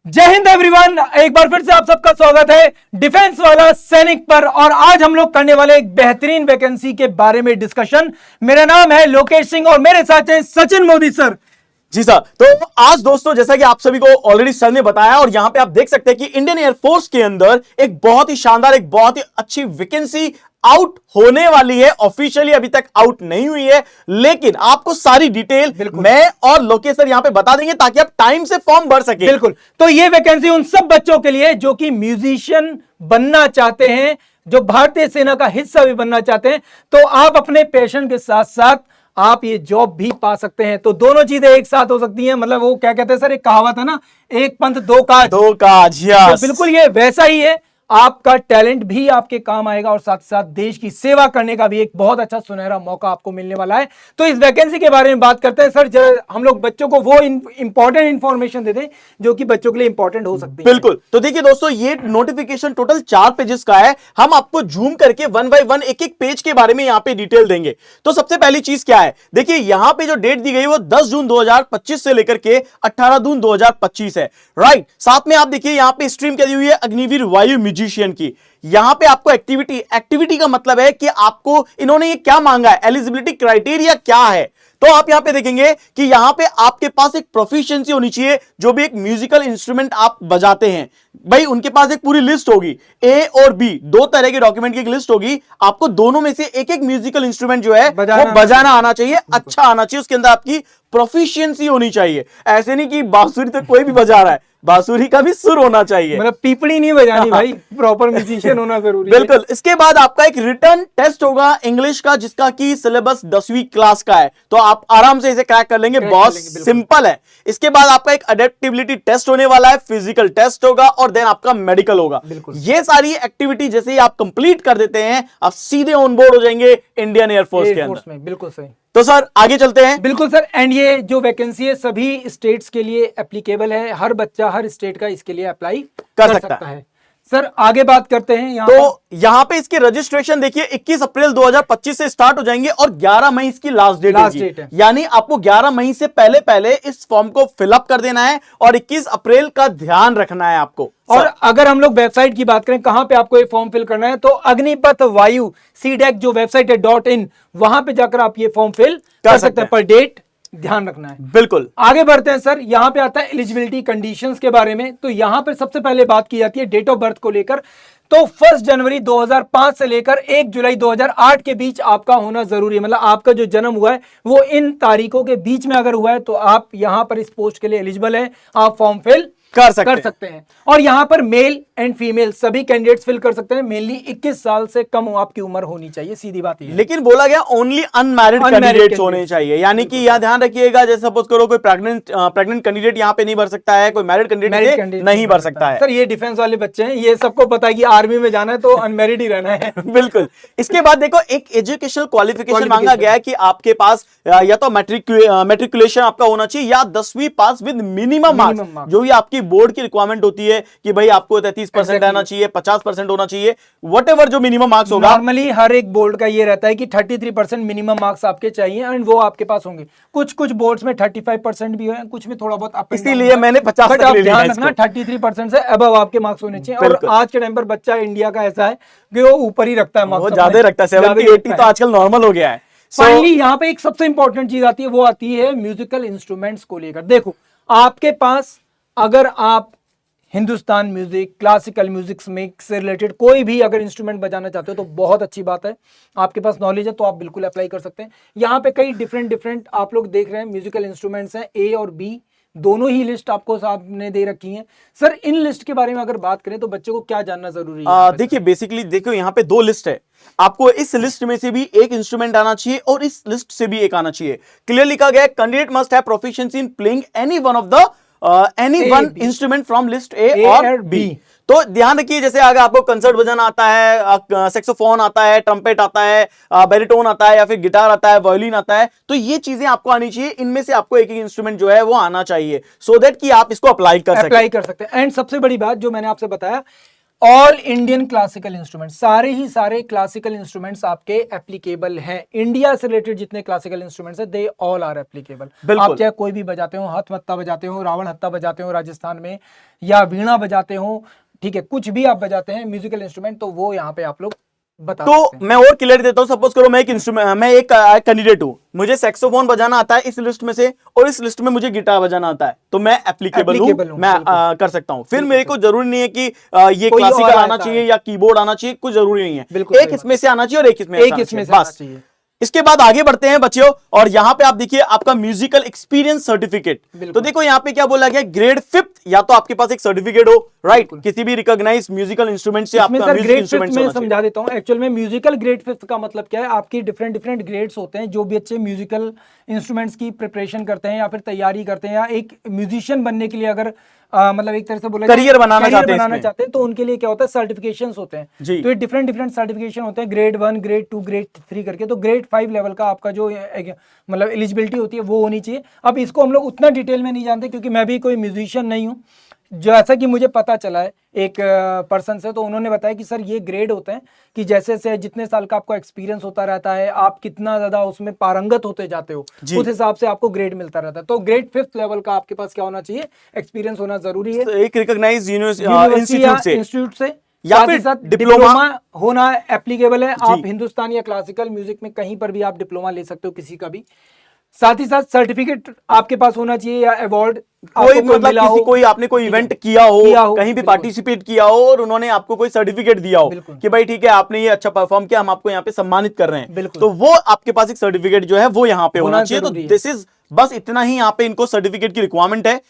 जय हिंद एवरीवन, एक बार फिर से आप सबका स्वागत है डिफेंस वाला सैनिक पर। और आज हम लोग करने वाले एक बेहतरीन वैकेंसी के बारे में डिस्कशन। मेरा नाम है लोकेश सिंह और मेरे साथ हैं सचिन मोदी सर। जी सर। तो आज दोस्तों, जैसा कि आप सभी को ऑलरेडी सर ने बताया और यहां पे आप देख सकते हैं कि इंडियन एयरफोर्स के अंदर एक बहुत ही शानदार, एक बहुत ही अच्छी वैकेंसी आउट होने वाली है। ऑफिशियली अभी तक आउट नहीं हुई है, लेकिन आपको सारी डिटेल मैं और लोकेश सर यहां पे बता देंगे ताकि आप टाइम से फॉर्म भर सके। बिल्कुल। तो ये वैकेंसी उन सब बच्चों के लिए जो कि म्यूजिशियन बनना चाहते हैं, जो भारतीय सेना का हिस्सा भी बनना चाहते हैं। तो आप अपने पैशन के साथ साथ आप ये जॉब भी पा सकते हैं। तो दोनों चीजें एक साथ हो सकती हैं। मतलब वो क्या कहते हैं सर, एक कहावत है ना, एक पंथ दो काज। दो काज, यस। तो बिल्कुल ये वैसा ही है। आपका टैलेंट भी आपके काम आएगा और साथ साथ देश की सेवा करने का भी एक बहुत अच्छा सुनहरा मौका आपको मिलने वाला है। तो इस वैकेंसी के बारे में बात करते हैं सर। जरा हम लोग बच्चों को वो इंपॉर्टेंट इंफॉर्मेशन दे दें जो कि बच्चों के लिए इंपॉर्टेंट हो सकती है। बिल्कुल। तो देखिए दोस्तों, ये नोटिफिकेशन टोटल 4 पेजेस का है। हम आपको जूम करके 1 बाय 1 एक एक पेज के बारे में यहां पे डिटेल देंगे। तो सबसे पहली चीज क्या है, देखिए यहां पे जो डेट दी गई वो 10 जून 2025 से लेकर के 18 जून 2025 है। राइट। साथ में आप देखिए यहां पे स्ट्रीम क्या दी हुई है, अग्निवीर वायु म्यूजिशियन की। यहां पे आपको एक्टिविटी का मतलब है कि आपको इन्होंने ये क्या मांगा है, एलिजिबिलिटी क्राइटेरिया क्या है। तो आप यहां पे देखेंगे कि यहां पे आपके पास एक प्रोफिशिएंसी होनी चाहिए। जो भी एक म्यूजिकल इंस्ट्रूमेंट आप बजाते हैं, भाई उनके पास एक पूरी लिस्ट होगी, ए और बी, दो तरह के डॉक्यूमेंट की एक लिस्ट होगी। आपको दोनों में से एक एक म्यूजिकल इंस्ट्रूमेंट जो है वो बजाना आना चाहिए, अच्छा आना चाहिए। उसके अंदर आपकी प्रोफिशिएंसी होनी चाहिए। ऐसे नहीं कि बांसुरी तो कोई भी बजा रहा है, बांसुरी का भी सुर होना चाहिए। मतलब पीपड़ी नहीं बजानी भाई, प्रॉपर म्यूजिशियन होना जरूरी है। बिल्कुल। इसके बाद आपका एक रिटर्न टेस्ट होगा इंग्लिश का, जिसका कि सिलेबस 10वीं क्लास का है। तो आप आराम से इसे क्रैक कर लेंगे, बहुत सिंपल है। इसके बाद आपका एक अडेप्टिबिलिटी टेस्ट होने वाला है, फिजिकल टेस्ट होगा और देन आपका मेडिकल होगा। ये सारी एक्टिविटी जैसे ही आप कंप्लीट कर देते हैं, आप सीधे ऑन बोर्ड हो जाएंगे इंडियन एयरफोर्स के अंदर। बिल्कुल सही। तो सर आगे चलते हैं। बिल्कुल सर। एंड ये जो वैकेंसी है सभी स्टेट्स के लिए एप्लीकेबल है। हर बच्चा हर स्टेट का इसके लिए अप्लाई कर सकता है। सर आगे बात करते हैं। यहां पे इसके रजिस्ट्रेशन देखिए 21 अप्रैल 2025 से स्टार्ट हो जाएंगे और 11 मई इसकी लास्ट डेट होगी। यानी आपको 11 मई से पहले पहले इस फॉर्म को फिलअप कर देना है और 21 अप्रैल का ध्यान रखना है आपको। और अगर हम लोग वेबसाइट की बात करें, कहां पे आपको ये फॉर्म फिल करना है, तो अग्निपथ वायु सीडेक जो वेबसाइट है .in, वहां पे जाकर आप ये फॉर्म फिल कर सकते हैं। पर डेट ध्यान रखना है। बिल्कुल। आगे बढ़ते हैं सर। यहां पे आता है एलिजिबिलिटी कंडीशंस के बारे में। तो यहां पे सबसे पहले बात की जाती है डेट ऑफ बर्थ को लेकर। तो 1 जनवरी 2005 से लेकर 1 जुलाई 2008 के बीच आपका होना जरूरी है। मतलब आपका जो जन्म हुआ है वो इन तारीखों के बीच में अगर हुआ है तो आप यहां पर इस पोस्ट के लिए एलिजिबल है, आप फॉर्म फिल कर सकते हैं। और यहां पर मेल एंड फीमेल सभी कैंडिडेट्स फिल कर सकते हैं। मेनली 21 साल से कम आपकी उम्र होनी चाहिए, सीधी बात है। लेकिन बोला गया ओनली अनमैरिड कैंडिडेट्स होने चाहिए। यानी कि यहां ध्यान रखिएगा, जैसे सपोज करो कोई प्रेग्नेंट कैंडिडेट यहां पे नहीं भर सकता है, कोई मैरिड कैंडिडेट नहीं भर सकता है। सर ये डिफेंस वाले बच्चे हैं, ये सबको पता है कि आर्मी में जाना है तो अनमैरिड ही रहना है। बिल्कुल। इसके बाद देखो एक एजुकेशनल क्वालिफिकेशन मांगा गया है कि आपके पास या तो मैट्रिकुलेशन आपका होना चाहिए या 10वीं पास विद मिनिमम मार्क्स, जो भी आपकी बोर्ड की रिक्वायरमेंट होती है कि भाई आपको 33% आना चाहिए, 50% होना चाहिए, व्हाटएवर जो मिनिमम मार्क्स होगा। नॉर्मली हर एक बोर्ड का ये रहता है कि 33% मिनिमम मार्क्स आपके चाहिए एंड वो आपके पास होंगे। कुछ बोर्ड्स में 35% भी है, कुछ में थोड़ा बहुत अप, इसीलिए मैंने 50 तक ले लिया। ध्यान रखना 33% से अबव आपके मार्क्स होने चाहिए। और आज के टाइम पर बच्चा इंडिया का ऐसा है कि वो ऊपर ही रखता है मार्क्स, वो ज्यादा रखता है। 70-80 तो आजकल नॉर्मल हो गया है। फाइनली यहाँ पे एक सबसे इंपॉर्टेंट चीज आती है, वो आती है म्यूजिकल इंस्ट्रूमेंट्स को लेकर। देखो आपके पास अगर आप हिंदुस्तान म्यूजिक, क्लासिकल म्यूजिक से रिलेटेड कोई भी अगर इंस्ट्रूमेंट बजाना चाहते हो तो बहुत अच्छी बात है। आपके पास नॉलेज है तो आप बिल्कुल अप्लाई कर सकते हैं। यहाँ पे कई डिफरेंट आप लोग देख रहे हैं म्यूजिकल इंस्ट्रूमेंट्स हैं, ए और बी दोनों ही लिस्ट आपको सामने दे रखी है। सर इन लिस्ट के बारे में अगर बात करें तो बच्चों को क्या जानना जरूरी है? देखिए बेसिकली देखो यहाँ पे 2 लिस्ट है। आपको इस लिस्ट में से भी एक इंस्ट्रूमेंट आना चाहिए और इस लिस्ट से भी एक आना चाहिए। क्लियर लिखा गया है, candidate must have proficiency in playing any one of the any one instrument from list A और बी। तो ध्यान रखिए, जैसे अगर आपको कंसर्ट बजाना आता है, सैक्सोफोन आता है, ट्रम्पेट आता है, बैरिटोन आता है या फिर गिटार आता है, वायलिन आता है, तो ये चीजें आपको आनी चाहिए। इनमें से आपको एक इंस्ट्रूमेंट जो है वो आना चाहिए, सो दैट कि आप इसको अप्लाई कर सकते हैं। एंड सबसे बड़ी बात जो मैंने आपसे बताया, ऑल इंडियन क्लासिकल इंस्ट्रूमेंट, सारे ही सारे क्लासिकल इंस्ट्रूमेंट्स आपके एप्लीकेबल हैं। इंडिया से रिलेटेड जितने क्लासिकल इंस्ट्रूमेंट्स हैं, दे ऑल आर एप्लीकेबल। आप चाहे कोई भी बजाते हो, हाथ मत्ता बजाते हो, रावण हत्ता बजाते हो राजस्थान में, या वीणा बजाते हो, ठीक है, कुछ भी आप बजाते हैं म्यूजिकल इंस्ट्रूमेंट, तो वो यहाँ पे आप लोग बता सकते हैं। तो मैं और क्लियर देता हूं, सपोज करो मैं एक इंस्ट्रूमेंट, मैं एक कैंडिडेट हूं, मुझे सैक्सोफोन बजाना आता है इस लिस्ट में से, और इस लिस्ट में मुझे गिटार बजाना आता है, तो मैं एप्लीकेबल हूं, मैं कर सकता हूं। फिर मेरे को जरूरी नहीं है कि ये क्लासिकल आना चाहिए या कीबोर्ड आना चाहिए, कुछ जरूरी नहीं है, एक इसमें से आना चाहिए और एक इसमें से आना चाहिए। इसके बाद आगे बढ़ते हैं बच्चों, और यहां पे आप देखिए आपका म्यूजिकल एक्सपीरियंस सर्टिफिकेट। तो देखो यहां पे क्या बोला गया, ग्रेड 5th, या तो आपके पास एक सर्टिफिकेट हो, राइट, किसी भी रिकॉग्नाइज म्यूजिकल इंस्ट्रूमेंट से आपका म्यूजिक इंस्ट्रूमेंट में समझा देता हूं। एक्चुअल में म्यूजिकल ग्रेड 5th का मतलब क्या है, आपकी डिफरेंट डिफरेंट ग्रेड्स होते हैं। जो भी अच्छे म्यूजिकल इंस्ट्रूमेंट्स की प्रिपरेशन करते हैं या फिर तैयारी करते हैं, या एक म्यूजिशियन बनने के लिए अगर मतलब एक तरह से बोला करियर बनाना चाहते हैं, तो उनके लिए क्या होता है, सर्टिफिकेशंस होते हैं। तो ये डिफरेंट डिफरेंट सर्टिफिकेशन होते हैं, ग्रेड 1, ग्रेड 2, ग्रेड 3 करके। तो ग्रेड 5 लेवल का आपका जो मतलब एलिजिबिलिटी होती है वो होनी चाहिए। अब इसको हम लोग उतना डिटेल में नहीं जानते, क्योंकि मैं भी कोई म्यूजिशियन नहीं हूँ। जैसा कि मुझे पता चला है एक पर्सन से, तो उन्होंने बताया कि सर ये ग्रेड होते हैं कि जैसे से जितने साल का आपको एक्सपीरियंस होता रहता है, आप कितना ज्यादा उसमें पारंगत होते जाते हो, उस हिसाब से आपको ग्रेड मिलता रहता है। तो ग्रेड 5th लेवल का आपके पास क्या होना चाहिए, एक्सपीरियंस होना जरूरी है, एक रिकॉग्नाइज्ड इंस्टीट्यूट से, या फिर डिप्लोमा होना एप्लीकेबल है। आप हिंदुस्तान या क्लासिकल म्यूजिक में कहीं पर भी आप डिप्लोमा ले सकते हो, किसी का भी। साथ ही साथ सर्टिफिकेट आपके पास होना चाहिए, या अवार्ड कोई मतलब कोई आपने कोई इवेंट किया हो, कहीं भी पार्टिसिपेट किया हो, और उन्होंने आपको कोई सर्टिफिकेट दिया हो कि भाई ठीक है आपने ये अच्छा परफॉर्म किया, हम आपको यहाँ पे सम्मानित कर रहे हैं, तो वो आपके पास एक सर्टिफिकेट जो है वो यहाँ पे होना चाहिए। तो दिस इज बस इतना ही यहाँ पे इनको सर्टिफिकेट की रिक्वायरमेंट है।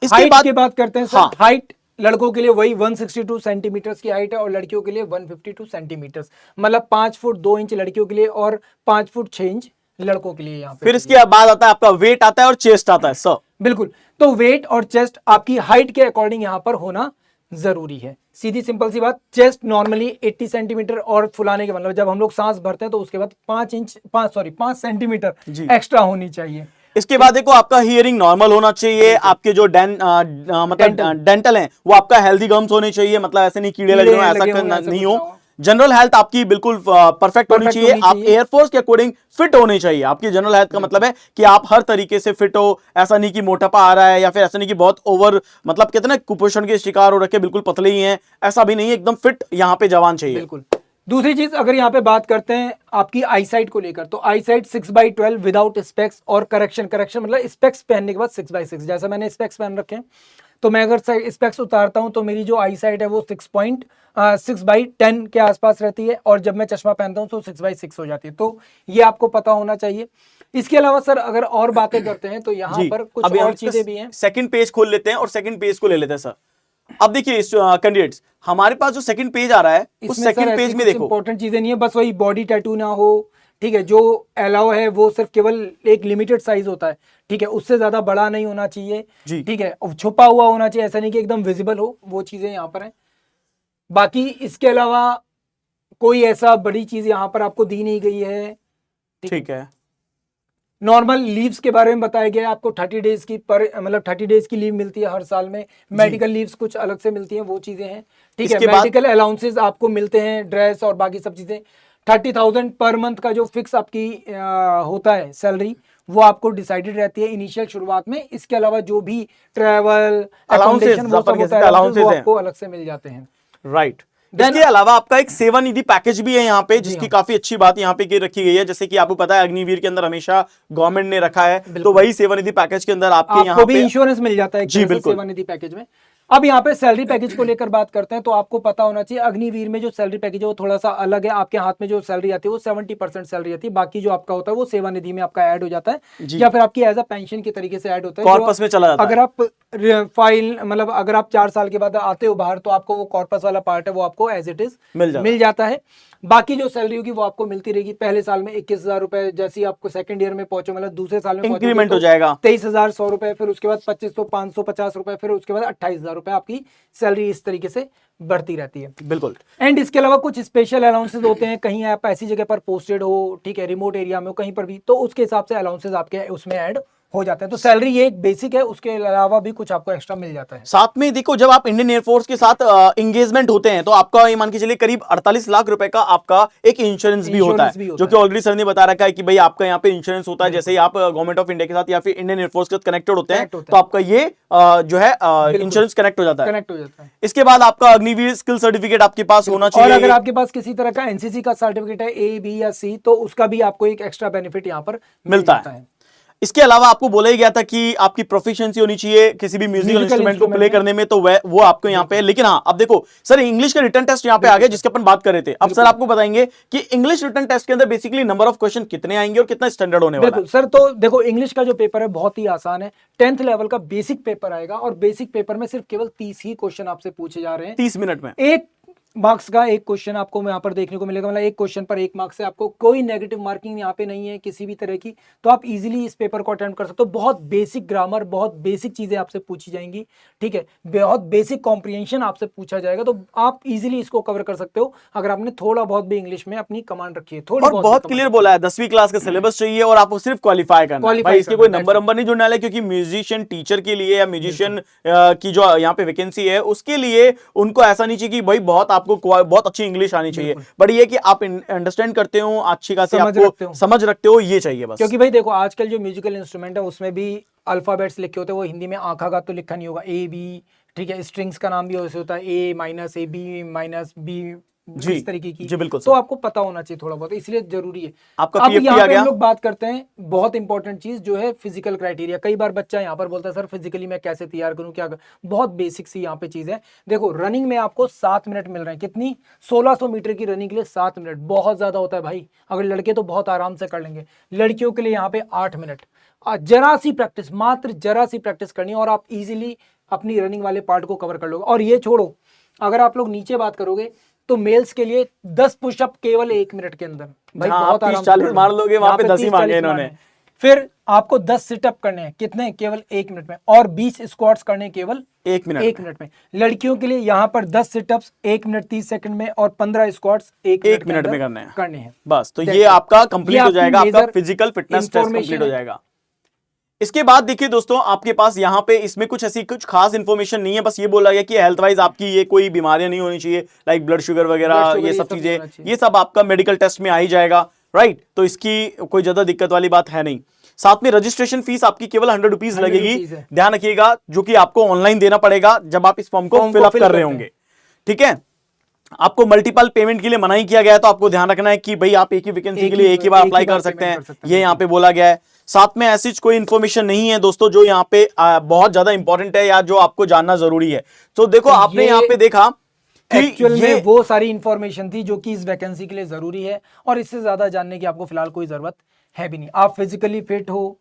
इसके बाद की बात करते हैं सर। हाइट लड़कों के लिए वही 162 सेंटीमीटर की हाइट है, और लड़कियों के लिए 152 सेंटीमीटर, मतलब 5 फुट 2 इंच लड़कियों के लिए और 5 फुट 6 इंच लड़कों के लिए। यहाँ पे फिर इसके बाद आता है आपका वेट आता है और चेस्ट आता है सर। बिल्कुल, तो वेट और चेस्ट आपकी हाइट के अकॉर्डिंग यहाँ पर होना जरूरी है। सीधी सिंपल सी बात, चेस्ट नॉर्मली 80 सेंटीमीटर, और फुलाने के मतलब जब हम लोग सांस भरते हैं तो उसके बाद 5 सेंटीमीटर एक्स्ट्रा होनी चाहिए। इसके बाद देखो आपका हियरिंग नॉर्मल होना चाहिए, आपके जो मतलब डेंटल हैं वो आपका हेल्दी गम्स होने चाहिए, मतलब ऐसे नहीं कीड़े लगे हो, ऐसा नहीं हो। जनरल हेल्थ आपकी बिल्कुल परफेक्ट होनी चाहिए। आप एयरफोर्स के अकॉर्डिंग फिट होने चाहिए। आपकी जनरल हेल्थ का मतलब है कि आप हर तरीके से फिट हो, ऐसा नहीं कि मोटापा आ रहा है, या फिर ऐसा नहीं कि बहुत ओवर मतलब कितने कुपोषण के शिकार हो रखे बिल्कुल पतले ही हैं, ऐसा भी नहीं है, एकदम फिट यहाँ पे जवान चाहिए। बिल्कुल। दूसरी चीज अगर यहाँ पे बात करते हैं आपकी आई साइट को लेकर, तो आई साइट 6/12 विदाउट स्पेक्स और करेक्शन मतलब स्पेक्स पहनने के बाद 6/6, जैसा मैंने स्पेक्स पहन रखे हैं, तो मैं अगर स्पेक्स उतारता हूं तो मेरी जो आई साइट है वो 6.6/10 के आसपास रहती है, और जब मैं चश्मा पहनता हूं तो 6/6 हो जाती है। तो ये आपको पता होना चाहिए। इसके अलावा सर अगर और बातें करते हैं तो यहाँ पर कुछ और चीजें भी हैं। सेकंड पेज खोल लेते हैं और सेकंड पेज को ले लेते हैं सर। अब देखिए कैंडिडेट्स, हमारे पास जो सेकंड पेज आ रहा है उस सेकंड पेज में देखो इंपॉर्टेंट चीजें नहीं है, बस वही बॉडी टैटू ना हो, ठीक है, जो अलाउ है वो सिर्फ केवल एक लिमिटेड साइज होता है, ठीक है, उससे ज्यादा बड़ा नहीं होना चाहिए, ठीक है, छुपा हुआ होना चाहिए, ऐसा नहीं कि एकदम विजिबल हो, वो चीजें यहाँ पर हैं। बाकी इसके अलावा कोई ऐसा बड़ी चीज यहाँ पर आपको दी नहीं गई है, ठीक है। नॉर्मल लीव्स के बारे में बताया गया है, आपको 30 डेज की मतलब 30 डेज की लीव मिलती है हर साल में। मेडिकल लीव्स कुछ अलग से मिलती हैं, वो चीजें हैं, ठीक है। मेडिकल अलाउंसेस आपको मिलते हैं, ड्रेस और बाकी सब चीजें। 30,000 पर मंथ का जो फिक्स आपकी होता है सैलरी, वो आपको डिसाइडेड रहती है इनिशियल शुरुआत में। इसके अलावा जो भी ट्रैवल अकाउंटेशन वो सब होता है, वो आपको अलग से मिल जाते हैं, राइट। इसके अलावा आपका एक सेवा निधि पैकेज भी है यहाँ पे, जिसकी काफी अच्छी बात यहाँ पे रखी गई है। जैसे कि आपको पता है अग्निवीर के अंदर हमेशा गवर्नमेंट ने रखा है, तो वही सेवा निधि पैकेज के अंदर आपके यहाँ पे इंश्योरेंस मिल जाता है जी, बिल्कुल, सेवा निधि पैकेज में। अब यहाँ पे सैलरी पैकेज को लेकर बात करते हैं, तो आपको पता होना चाहिए अग्निवीर में जो सैलरी पैकेज है वो थोड़ा सा अलग है। आपके हाथ में जो सैलरी आती है वो 70% सैलरी आती है, बाकी जो आपका होता है वो सेवा निधि में आपका ऐड हो जाता है, या फिर आपकी एज अ पेंशन की तरीके से ऐड होता है, कॉर्पस में चला जाता है। अगर आप फाइल मतलब अगर आप 4 साल के बाद आते हो बाहर, तो आपको वो कॉर्पस वाला पार्ट है वो आपको एज इट इज मिल जाता है। बाकी जो सैलरी होगी वो आपको मिलती रहेगी। पहले साल में 21,000 रुपए, जैसे ही आपको सेकंड ईयर में पहुंचो, मतलब दूसरे साल में इंक्रीमेंट हो जाएगा 23,100 रुपए, फिर उसके बाद 2,500, 550 रुपए, फिर उसके बाद 28,000 रुपए आपकी सैलरी इस तरीके से बढ़ती रहती है। बिल्कुल। एंड इसके अलावा कुछ स्पेशल अलाउंसेस होते हैं, कहीं आप ऐसी जगह पर पोस्टेड हो, ठीक है, रिमोट एरिया में हो, कहीं पर भी, तो उसके हिसाब से अलाउंसेस आपके उसमें ऐड हो जाते हैं। तो सैलरी ये एक बेसिक है, उसके अलावा भी कुछ आपको एक्स्ट्रा मिल जाता है। साथ में देखो, जब आप इंडियन एयरफोर्स के साथ एंगेजमेंट होते हैं तो आपका ये मान के चलिए करीब 48 लाख रुपए का आपका एक इंश्योरेंस भी होता है, जो कि ऑलरेडी सर ने बता रखा है कि भाई आपका यहाँ पे इंश्योरेंस होता है। जैसे ही आप गवर्नमेंट ऑफ इंडिया के साथ या फिर इंडियन एयरफोर्स के साथ कनेक्टेड होते हैं तो आपका ये जो है इंश्योरेंस कनेक्ट हो जाता है। इसके बाद आपका अग्निवीर स्किल सर्टिफिकेट आपके पास होना चाहिए। और अगर आपके पास किसी तरह का एनसीसी का सर्टिफिकेट है, ए, बी या सी, तो उसका भी आपको एक एक्स्ट्रा बेनिफिट यहाँ पर मिलता है। इसके अलावा आपको बोला ही गया था कि आपकी प्रोफिशिएंसी होनी चाहिए किसी भी म्यूजिकल इंस्ट्रूमेंट को प्ले करने में, तो वो आपको यहाँ पे। लेकिन हाँ, अब देखो सर, इंग्लिश का रिटन टेस्ट यहाँ पे आ गया जिसके अपन बात कर रहे थे। अब सर आपको बताएंगे कि इंग्लिश रिटन टेस्ट के अंदर बेसिकली नंबर ऑफ क्वेश्चन कितने आएंगे और कितना स्टैंडर्ड होने वाला है। सर तो देखो, इंग्लिश का जो पेपर है बहुत ही आसान है। 10th लेवल का बेसिक पेपर आएगा और बेसिक पेपर में सिर्फ केवल 30 ही क्वेश्चन आपसे पूछे जा रहे हैं 30 मिनट में। एक मार्क्स का एक क्वेश्चन आपको यहाँ पर देखने को मिलेगा, मतलब एक क्वेश्चन पर 1 मार्क्स से आपको कोई नेगेटिव मार्किंग यहाँ पे नहीं है किसी भी तरह की। तो आप इजीली इस पेपर को अटेम्प्ट कर सकते हो। बहुत बेसिक ग्रामर, बहुत बेसिक चीजें आपसे पूछी जाएंगी, ठीक है, बहुत बेसिक कॉम्प्रिहेंशन आपसे पूछा जाएगा। तो आप इजीली इसको कवर कर सकते हो अगर आपने थोड़ा बहुत भी इंग्लिश में अपनी कमांड रखी है। थोड़ी बहुत क्लियर बोला है, 10वीं क्लास का सिलेबस चाहिए और आपको सिर्फ क्वालिफाई करना है भाई, इसके कोई नंबर नहीं जुड़ने वाला है। क्योंकि म्यूजिशियन टीचर के लिए या म्यूजिशियन की जो यहाँ पे वैकेंसी है उसके लिए उनको ऐसा नहीं चाहिए कि भाई बहुत आपको बहुत अच्छी इंग्लिश आनी चाहिए, बट ये कि आप अंडरस्टैंड करते हो, अच्छी खासी आपको समझ रखते हो, ये चाहिए बस। क्योंकि भाई देखो, आजकल जो म्यूजिकल इंस्ट्रूमेंट है उसमें भी अल्फाबेट्स लिखे होते हैं, वो हिंदी में आखा का तो लिखा नहीं होगा, ए बी, ठीक है, स्ट्रिंग्स का नाम भी वैसे होता है, A minus A B minus B, इस तरीके की। जी बिल्कुल। तो आपको पता होना चाहिए थोड़ा बहुत, इसलिए जरूरी है। आपका अब यहाँ आ पे गया। हम लोग बात करते हैं बहुत इंपॉर्टेंट चीज जो है फिजिकल क्राइटेरिया। कई बार बच्चा यहाँ पर बोलता है सर फिजिकली मैं कैसे तैयार करूँ, क्या बहुत बेसिक सी यहाँ पे चीज है। देखो, रनिंग में आपको 7 मिनट मिल रहे हैं। कितनी? 1600 मीटर की रनिंग के लिए 7 मिनट बहुत ज्यादा होता है भाई। अगर लड़के तो बहुत आराम से कर लेंगे, लड़कियों के लिए यहाँ पे 8 मिनट। जरा सी प्रैक्टिस, मात्र जरा सी प्रैक्टिस करनी है और आप इजीली अपनी रनिंग वाले पार्ट को कवर कर लोगे। और ये छोड़ो, अगर आप लोग नीचे बात करोगे तो मेल्स के लिए 10 पुशअप केवल 1 मिनट के अंदर, भाई बहुत आराम से 40 मार लोगे, वहां पे 10 ही मांगे इन्होंने। फिर आपको 10 सिटअप करने हैं, कितने? केवल 1 मिनट में। और 20 स्क्वाट्स करने केवल 1 मिनट में। लड़कियों के लिए यहाँ पर 10 सिटअप्स 1 मिनट 30 सेकंड में और 15 स्क्वाट्स 1 मिनट में करने हैं बस। तो ये आपका कंप्लीट हो जाएगा, आपका फिजिकल फिटनेस टेस्ट कंप्लीट हो जाएगा। इसके बाद देखिए दोस्तों, आपके पास यहाँ पे इसमें कुछ ऐसी कुछ खास इंफॉर्मेशन नहीं है, बस ये बोला गया कि हेल्थ वाइज आपकी ये कोई बीमारियां नहीं होनी चाहिए, लाइक ब्लड शुगर वगैरह, ये सब चीजें, ये सब आपका मेडिकल टेस्ट में आ ही जाएगा, राइट। तो इसकी कोई ज्यादा दिक्कत वाली बात है नहीं। साथ में रजिस्ट्रेशन फीस आपकी केवल 100 रुपीज लगेगी, ध्यान रखिएगा, जो कि आपको ऑनलाइन देना पड़ेगा जब आप इस फॉर्म को फिलअप कर रहे होंगे, ठीक है। आपको मल्टीपल पेमेंट के लिए मना ही किया गया है, तो आपको ध्यान रखना है कि भाई आप एक ही वैकेंसी के लिए एक ही बार अप्लाई कर सकते हैं, ये यहाँ पे बोला गया है। साथ में ऐसी कोई इंफॉर्मेशन नहीं है दोस्तों जो यहाँ पे बहुत ज्यादा इंपॉर्टेंट है या जो आपको जानना जरूरी है। तो देखो, आपने यहाँ पे देखा एक्चुअल में वो सारी इंफॉर्मेशन थी जो कि इस वैकेंसी के लिए जरूरी है, और इससे ज्यादा जानने की आपको फिलहाल कोई जरूरत है भी नहीं। आप फिजिकली फिट हो,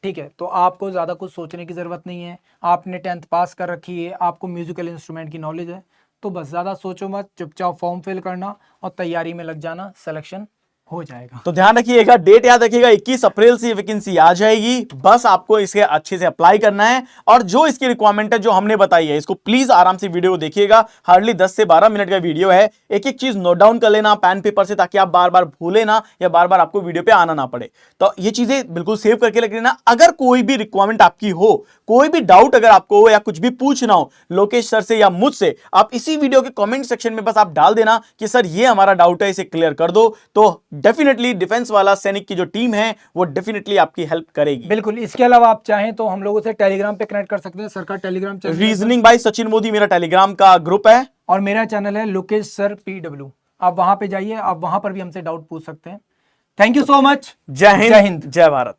ठीक है, तो आपको ज्यादा कुछ सोचने की जरूरत नहीं है। आपने 10th पास कर रखी है, आपको म्यूजिकल इंस्ट्रूमेंट की नॉलेज है, तो बस ज्यादा सोचो मत, चुपचाप फॉर्म फिल करना और तैयारी में लग जाना, सिलेक्शन हो जाएगा। तो ध्यान रखिएगा, डेट याद रखिएगा, 21 अप्रैल से वैकेंसी आ जाएगी। बस आपको इसके अच्छे से अप्लाई करना है, और जो इसकी रिक्वायरमेंट है जो हमने बताई है, इसको प्लीज आराम से वीडियो देखिएगा। हार्डली 10 से 12 मिनट का वीडियो है, एक एक चीज नोट डाउन कर लेना पेन पेपर से, ताकि आप बार बार भूले ना या बार बार आपको वीडियो पे आना ना पड़े। तो ये चीजें बिल्कुल सेव करके रख लेना। अगर कोई भी रिक्वायरमेंट आपकी हो, कोई भी डाउट अगर आपको हो या कुछ भी पूछना हो लोकेश सर से या मुझसे, आप इसी वीडियो के कमेंट सेक्शन में बस आप डाल देना कि सर ये हमारा डाउट है, इसे क्लियर कर दो। तो डेफिनेटली डिफेंस वाला सैनिक की जो टीम है वो डेफिनेटली आपकी हेल्प करेगी। बिल्कुल। इसके अलावा आप चाहें तो हम लोगों से टेलीग्राम पे कनेक्ट कर सकते हैं। सर का Telegram channel reasoning bye Sachin Modi मेरा टेलीग्राम का ग्रुप है, और मेरा चैनल है लोकेश सर PW। आप वहां पे जाइए, आप वहां पर भी हमसे डाउट पूछ सकते हैं। Thank you so much. जय हिंद, जय भारत।